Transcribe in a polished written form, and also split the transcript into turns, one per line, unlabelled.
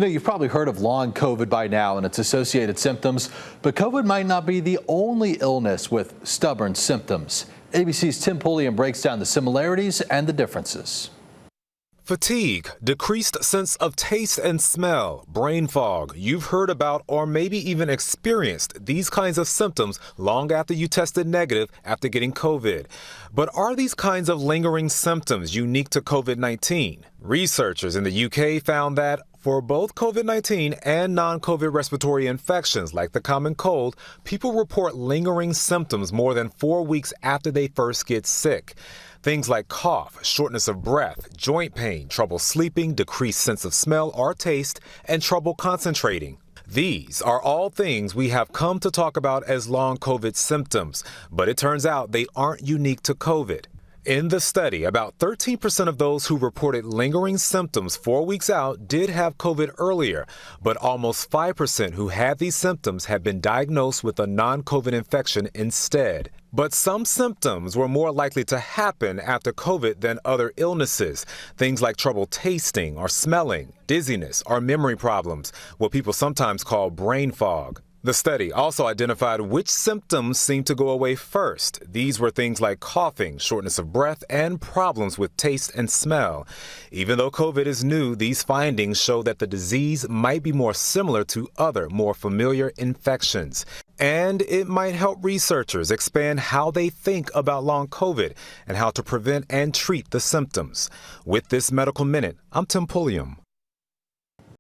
You've probably heard of long COVID by now and its associated symptoms, but COVID might not be the only illness with stubborn symptoms. ABC's Tim Pulliam breaks down the similarities and the differences.
Fatigue, decreased sense of taste and smell, brain fog. You've heard about or maybe even experienced these kinds of symptoms long after you tested negative after getting COVID. But are these kinds of lingering symptoms unique to COVID-19? Researchers in the UK found that for both COVID-19 and non-COVID respiratory infections like the common cold, people report lingering symptoms more than 4 weeks after they first get sick. Things like cough, shortness of breath, joint pain, trouble sleeping, decreased sense of smell or taste, and trouble concentrating. These are all things we have come to talk about as long COVID symptoms, but it turns out they aren't unique to COVID. In the study, about 13% of those who reported lingering symptoms 4 weeks out did have COVID earlier, but almost 5% who had these symptoms had been diagnosed with a non-COVID infection instead. But some symptoms were more likely to happen after COVID than other illnesses. Things like trouble tasting or smelling, dizziness, or memory problems, what people sometimes call brain fog. The study also identified which symptoms seemed to go away first. These were things like coughing, shortness of breath, and problems with taste and smell. Even though COVID is new, these findings show that the disease might be more similar to other, more familiar infections. And it might help researchers expand how they think about long COVID and how to prevent and treat the symptoms. With this Medical Minute, I'm Tim Pulliam.